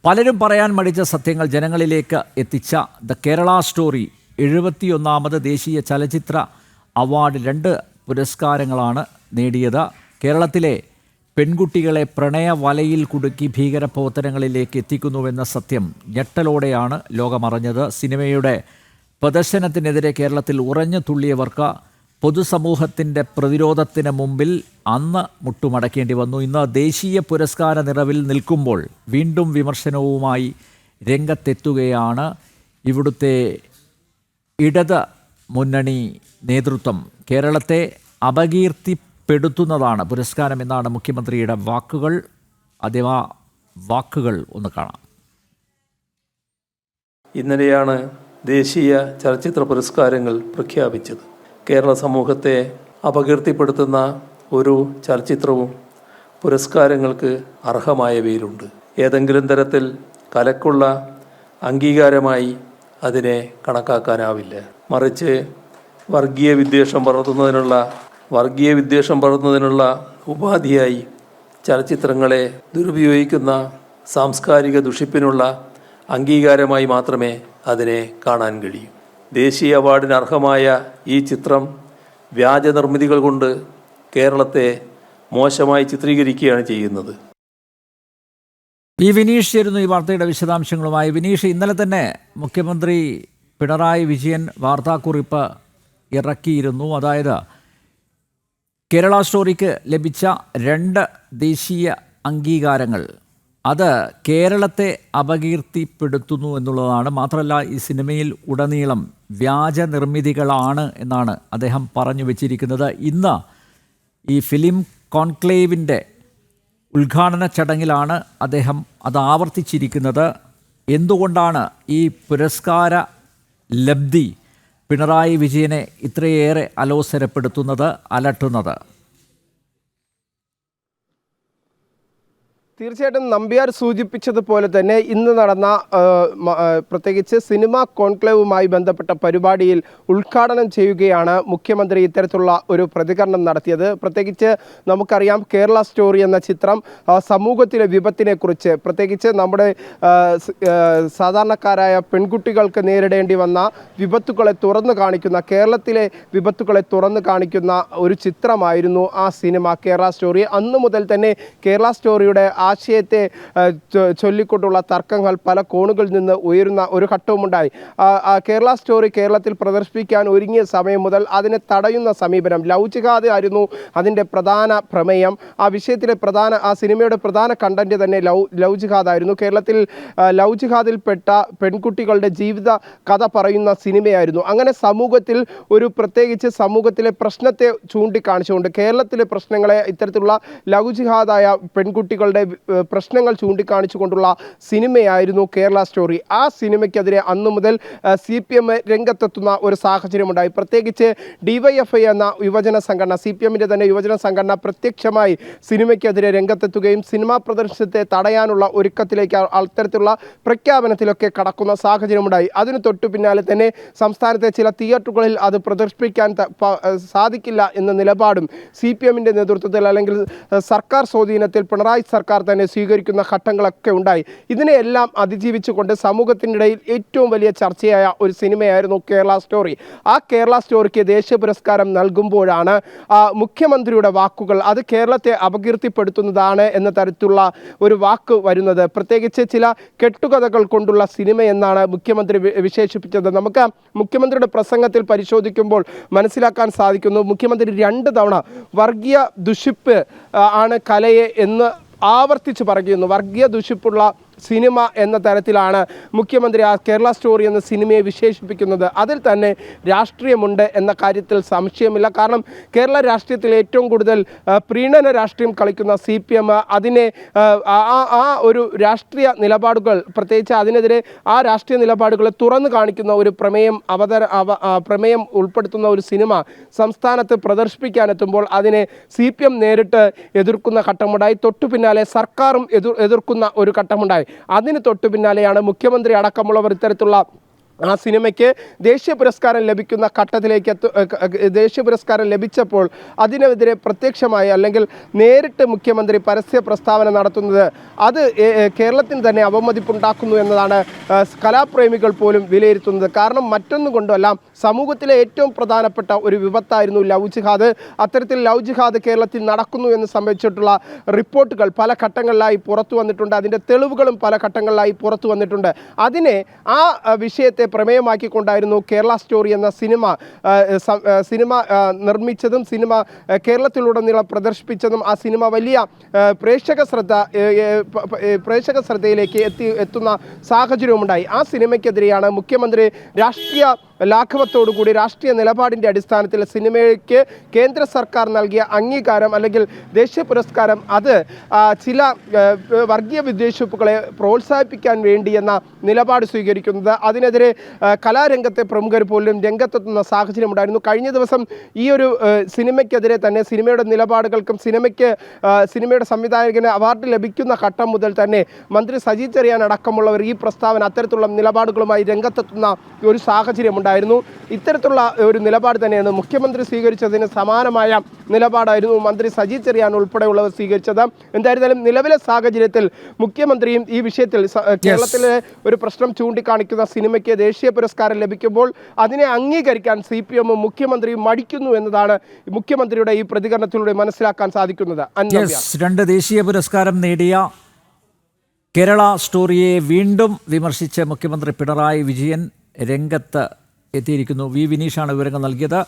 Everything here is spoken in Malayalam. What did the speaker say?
പലരും പറയാൻ മടിച്ച സത്യങ്ങൾ ജനങ്ങളിലേക്ക് എത്തിച്ച ദ കേരള സ്റ്റോറി 71ാമത് ദേശീയ ചലച്ചിത്ര അവാർഡ് 2 പുരസ്കാരങ്ങളാണ് നേടിയത്. കേരളത്തിലെ പെൺകുട്ടികളെ പ്രണയവലയിൽ കുടുക്കി ഭീകരപ്രവർത്തനങ്ങളിലേക്ക് എത്തിക്കുന്നുവെന്ന സത്യം ഞെട്ടലോടെയാണ് ലോകമറിഞ്ഞത്. സിനിമയുടെ പ്രദർശനത്തിനെതിരെ കേരളത്തിൽ ഉറഞ്ഞു തുള്ളിയവർക്ക് പൊതുസമൂഹത്തിൻ്റെ പ്രതിരോധത്തിന് മുമ്പിൽ അന്ന് മുട്ടുമടക്കേണ്ടി വന്നു. ഇന്ന് ദേശീയ പുരസ്കാര നിറവിൽ നിൽക്കുമ്പോൾ വീണ്ടും വിമർശനവുമായി രംഗത്തെത്തുകയാണ് ഇവിടുത്തെ ഇടത് മുന്നണി നേതൃത്വം. കേരളത്തെ അപകീർത്തിപ്പെടുത്തുന്നതാണ് പുരസ്കാരം എന്നാണ് മുഖ്യമന്ത്രിയുടെ വാക്കുകൾ. ആദ്യം ആ വാക്കുകൾ ഒന്ന് കാണാം. ഇന്നലെയാണ് ദേശീയ ചലച്ചിത്ര പുരസ്കാരങ്ങൾ പ്രഖ്യാപിച്ചത്. കേരള സമൂഹത്തെ അപകീർത്തിപ്പെടുത്തുന്ന ഒരു ചലച്ചിത്രവും പുരസ്കാരങ്ങൾക്ക് അർഹമായവയിലുണ്ട്. ഏതെങ്കിലും തരത്തിൽ കലക്കുള്ള അംഗീകാരമായി അതിനെ കണക്കാക്കാനാവില്ല. മറിച്ച് വർഗീയ വിദ്വേഷം പടർത്തുന്നതിനുള്ള ഉപാധിയായി ചലച്ചിത്രങ്ങളെ ദുരുപയോഗിക്കുന്ന സാംസ്കാരിക ദുഷിപ്പിനുള്ള അംഗീകാരമായി മാത്രമേ അതിനെ കാണാൻ കഴിയൂ. ദേശീയ അവാർഡിന് അർഹമായ ഈ ചിത്രം വ്യാജ നിർമ്മിതികൾ കൊണ്ട് കേരളത്തെ മോശമായി ചിത്രീകരിക്കുകയാണ് ചെയ്യുന്നത്. പി വിനീഷ് ചേരുന്നു ഈ വാർത്തയുടെ വിശദാംശങ്ങളുമായി. വിനീഷ്, ഇന്നലെ തന്നെ മുഖ്യമന്ത്രി പിണറായി വിജയൻ വാർത്താക്കുറിപ്പ് ഇറക്കിയിരുന്നു. അതായത് കേരള സ്റ്റോറിക്ക് ലഭിച്ച 2 ദേശീയ അംഗീകാരങ്ങൾ അത് കേരളത്തെ അപകീർത്തിപ്പെടുത്തുന്നു എന്നുള്ളതാണ്. മാത്രമല്ല ഈ സിനിമയിൽ ഉടനീളം വ്യാജ നിർമ്മിതികളാണ് എന്നാണ് അദ്ദേഹം പറഞ്ഞു വച്ചിരിക്കുന്നത്. ഇന്ന് ഈ ഫിലിം കോൺക്ലേവിൻ്റെ ഉദ്ഘാടന ചടങ്ങിലാണ് അദ്ദേഹം അത് ആവർത്തിച്ചിരിക്കുന്നത്. എന്തുകൊണ്ടാണ് ഈ പുരസ്കാര ലബ്ധി പിണറായി വിജയനെ ഇത്രയേറെ അലോസരപ്പെടുത്തുന്നത്, അലട്ടുന്നത്? തീർച്ചയായിട്ടും നമ്പ്യാർ സൂചിപ്പിച്ചതുപോലെ തന്നെ ഇന്ന് നടന്ന പ്രത്യേകിച്ച് സിനിമ കോൺക്ലേവുമായി ബന്ധപ്പെട്ട പരിപാടിയിൽ ഉദ്ഘാടനം ചെയ്യുകയാണ് മുഖ്യമന്ത്രി ഇത്തരത്തിലുള്ള ഒരു പ്രതികരണം നടത്തിയത്. പ്രത്യേകിച്ച് നമുക്കറിയാം കേരള സ്റ്റോറി എന്ന ചിത്രം സമൂഹത്തിലെ വിപത്തിനെക്കുറിച്ച്, പ്രത്യേകിച്ച് നമ്മുടെ സാധാരണക്കാരായ പെൺകുട്ടികൾക്ക് നേരിടേണ്ടി വന്ന വിപത്തുകളെ തുറന്നു കാണിക്കുന്ന, കേരളത്തിലെ വിപത്തുകളെ തുറന്നു കാണിക്കുന്ന ഒരു ചിത്രമായിരുന്നു ആ സിനിമ കേരള സ്റ്റോറി. അന്നു മുതൽ തന്നെ കേരള സ്റ്റോറിയുടെ ആശയത്തെ ചൊല്ലിക്കൊണ്ടുള്ള തർക്കങ്ങൾ പല കോണുകളിൽ നിന്ന് ഉയരുന്ന ഒരു ഘട്ടവുമുണ്ടായി. കേരള സ്റ്റോറി കേരളത്തിൽ പ്രദർശിപ്പിക്കാൻ ഒരുങ്ങിയ സമയം മുതൽ അതിനെ തടയുന്ന സമീപനം, ലവ് ജിഹാദ് ആയിരുന്നു അതിൻ്റെ പ്രധാന പ്രമേയം. ആ വിഷയത്തിലെ ആ സിനിമയുടെ പ്രധാന കണ്ടന്റ് തന്നെ ലവ് ജിഹാദ് ആയിരുന്നു. കേരളത്തിൽ ലവ് ജിഹാദിൽപ്പെട്ട പെൺകുട്ടികളുടെ ജീവിത കഥ പറയുന്ന സിനിമയായിരുന്നു. അങ്ങനെ സമൂഹത്തിൽ പ്രത്യേകിച്ച് സമൂഹത്തിലെ പ്രശ്നത്തെ ചൂണ്ടിക്കാണിച്ചുകൊണ്ട് കേരളത്തിലെ പ്രശ്നങ്ങളെ, ഇത്തരത്തിലുള്ള ലവ് ജിഹാദായ പെൺകുട്ടികളുടെ പ്രശ്നങ്ങൾ ചൂണ്ടിക്കാണിച്ചുകൊണ്ടുള്ള സിനിമയായിരുന്നു കേരള സ്റ്റോറി. ആ സിനിമയ്ക്കെതിരെ അന്നു മുതൽ CPM രംഗത്തെത്തുന്ന ഒരു സാഹചര്യമുണ്ടായി. പ്രത്യേകിച്ച് DYFI എന്ന യുവജന സംഘടന, CPMൻ്റെ തന്നെ യുവജന സംഘടന പ്രത്യക്ഷമായി സിനിമയ്ക്കെതിരെ രംഗത്തെത്തുകയും സിനിമാ പ്രദർശനത്തെ തടയാനുള്ള ഒരുക്കത്തിലേക്ക്, അത്തരത്തിലുള്ള പ്രഖ്യാപനത്തിലൊക്കെ കടക്കുന്ന സാഹചര്യമുണ്ടായി. അതിന് തൊട്ടു പിന്നാലെ തന്നെ സംസ്ഥാനത്തെ ചില തിയേറ്ററുകളിൽ അത് പ്രദർശിപ്പിക്കാൻ സാധിക്കില്ല എന്ന നിലപാടും CPMൻ്റെ നേതൃത്വത്തിൽ, അല്ലെങ്കിൽ സർക്കാർ സ്വാധീനത്തിൽ പിണറായി സർക്കാർ തന്നെ സ്വീകരിക്കുന്ന ഘട്ടങ്ങളൊക്കെ ഉണ്ടായി. ഇതിനെയെല്ലാം അതിജീവിച്ചുകൊണ്ട് സമൂഹത്തിനിടയിൽ ഏറ്റവും വലിയ ചർച്ചയായ ഒരു സിനിമയായിരുന്നു കേരള സ്റ്റോറി. ആ കേരള സ്റ്റോറിക്ക് ദേശീയ പുരസ്കാരം നൽകുമ്പോഴാണ് മുഖ്യമന്ത്രിയുടെ വാക്കുകൾ അത് കേരളത്തെ അപകീർത്തിപ്പെടുത്തുന്നതാണ് എന്ന തരത്തിലുള്ള ഒരു വാക്ക് വരുന്നത്. പ്രത്യേകിച്ച് ചില കെട്ടുകഥകൾ കൊണ്ടുള്ള സിനിമ എന്നാണ് മുഖ്യമന്ത്രി വിശേഷിപ്പിച്ചത്. നമുക്ക് മുഖ്യമന്ത്രിയുടെ പ്രസംഗത്തിൽ പരിശോധിക്കുമ്പോൾ മനസ്സിലാക്കാൻ സാധിക്കുന്നു, മുഖ്യമന്ത്രി 2 തവണ വർഗീയ ദുഷിപ്പ് ആണ് കലയെ എന്ന് ആവർത്തിച്ച് പറയുന്നു. വർഗീയ ദുഷിപ്പുള്ള സിനിമ എന്ന തരത്തിലാണ് മുഖ്യമന്ത്രി ആ കേരള സ്റ്റോറി എന്ന സിനിമയെ വിശേഷിപ്പിക്കുന്നത്. അതിൽ തന്നെ രാഷ്ട്രീയമുണ്ട് എന്ന കാര്യത്തിൽ സംശയമില്ല. കാരണം കേരള രാഷ്ട്രീയത്തിൽ ഏറ്റവും കൂടുതൽ പ്രീണന രാഷ്ട്രീയം കളിക്കുന്ന CPM അതിനെ ആ ഒരു രാഷ്ട്രീയ നിലപാടുകൾ, പ്രത്യേകിച്ച് അതിനെതിരെ ആ രാഷ്ട്രീയ നിലപാടുകളെ തുറന്നു കാണിക്കുന്ന ഒരു പ്രമേയം ഉൾപ്പെടുത്തുന്ന ഒരു സിനിമ സംസ്ഥാനത്ത് പ്രദർശിപ്പിക്കാനെത്തുമ്പോൾ അതിനെ CPM നേരിട്ട് എതിർക്കുന്ന ഘട്ടമുണ്ടായി. തൊട്ടു പിന്നാലെ സർക്കാരും എതിർക്കുന്ന ഒരു ഘട്ടമുണ്ടായി. അതിന് തൊട്ടു പിന്നാലെയാണ് മുഖ്യമന്ത്രി അടക്കമുള്ളവർ ഇത്തരത്തിലുള്ള ആ സിനിമയ്ക്ക് ദേശീയ പുരസ്കാരം ലഭിക്കുന്ന ഘട്ടത്തിലേക്ക് ദേശീയ പുരസ്കാരം ലഭിച്ചപ്പോൾ അതിനെതിരെ പ്രത്യക്ഷമായി അല്ലെങ്കിൽ നേരിട്ട് മുഖ്യമന്ത്രി പരസ്യ പ്രസ്താവന നടത്തുന്നത് അത് കേരളത്തിന് തന്നെ അവമതിപ്പുണ്ടാക്കുന്നു എന്നതാണ് കലാപ്രേമികൾ പോലും വിലയിരുത്തുന്നത്. കാരണം മറ്റൊന്നും കൊണ്ടല്ല, സമൂഹത്തിലെ ഏറ്റവും പ്രധാനപ്പെട്ട ഒരു വിപത്തായിരുന്നു ലവ് ജിഹാദ്. അത്തരത്തിൽ ലവ് ജിഹാദ് കേരളത്തിൽ നടക്കുന്നു എന്ന് സംബന്ധിച്ചിട്ടുള്ള റിപ്പോർട്ടുകൾ പല ഘട്ടങ്ങളിലായി പുറത്തു വന്നിട്ടുണ്ട്. അതിൻ്റെ തെളിവുകളും പല ഘട്ടങ്ങളിലായി പുറത്തു വന്നിട്ടുണ്ട്. അതിനെ ആ വിഷയത്തെ പ്രമേയമാക്കിക്കൊണ്ടായിരുന്നു കേരള സ്റ്റോറി എന്ന സിനിമ നിർമ്മിച്ചതും സിനിമ കേരളത്തിലുടനീളം പ്രദർശിപ്പിച്ചതും. ആ സിനിമ വലിയ പ്രേക്ഷക ശ്രദ്ധയിലേക്ക് എത്തുന്ന സാഹചര്യവുമുണ്ടായി. ആ സിനിമയ്ക്കെതിരെയാണ് മുഖ്യമന്ത്രി രാഷ്ട്രീയ ലാഘവത്തോടുകൂടി രാഷ്ട്രീയ നിലപാടിൻ്റെ അടിസ്ഥാനത്തിൽ സിനിമയ്ക്ക് കേന്ദ്ര സർക്കാർ നൽകിയ അംഗീകാരം അല്ലെങ്കിൽ ദേശീയ പുരസ്കാരം അത് ചില വർഗീയ വിദ്വേഷിപ്പുകളെ പ്രോത്സാഹിപ്പിക്കാൻ വേണ്ടി എന്ന നിലപാട് സ്വീകരിക്കുന്നത്. അതിനെതിരെ കലാരംഗത്തെ പ്രമുഖർ പോലും രംഗത്തെത്തുന്ന സാഹചര്യമുണ്ടായിരുന്നു. കഴിഞ്ഞ ദിവസം ഈ ഒരു സിനിമയ്ക്കെതിരെ തന്നെ സിനിമയുടെ നിലപാടുകൾക്കും സിനിമയുടെ സംവിധായകന് അവാർഡ് ലഭിക്കുന്ന ഘട്ടം മുതൽ തന്നെ മന്ത്രി സജി ചെറിയാൻ അടക്കമുള്ളവർ ഈ പ്രസ്താവന അത്തരത്തിലുള്ള നിലപാടുകളുമായി രംഗത്തെത്തുന്ന ഒരു സാഹചര്യമുണ്ടായിരുന്നു. ഇത്തരത്തിലുള്ള ഒരു നിലപാട് തന്നെയാണ് മുഖ്യമന്ത്രി സ്വീകരിച്ചതിന് സമാനമായ നിലപാടായിരുന്നു മന്ത്രി സജി ചെറിയാൻ ഉൾപ്പെടെയുള്ളവർ സ്വീകരിച്ചത്. എന്തായിരുന്നാലും നിലവിലെ സാഹചര്യത്തിൽ മുഖ്യമന്ത്രിയും ഈ വിഷയത്തിൽ കേരളത്തിലെ ഒരു പ്രശ്നം ചൂണ്ടിക്കാണിക്കുന്ന സിനിമയ്ക്ക് ദേശീയ പുരസ്കാരം ലഭിക്കുമ്പോൾ അതിനെ അംഗീകരിക്കാൻ CPM മുഖ്യമന്ത്രിയും മടിക്കുന്നു എന്നതാണ് മുഖ്യമന്ത്രിയുടെ ഈ പ്രതികരണത്തിലൂടെ മനസ്സിലാക്കാൻ സാധിക്കുന്നത്. 2 ദേശീയ പുരസ്കാരം നേടിയ കേരള സ്റ്റോറിയെ വീണ്ടും വിമർശിച്ച് മുഖ്യമന്ത്രി പിണറായി വിജയൻ രംഗത്ത് എത്തിയിരിക്കുന്നു. വി വിനീഷാണ് വിവരങ്ങൾ നൽകിയത്.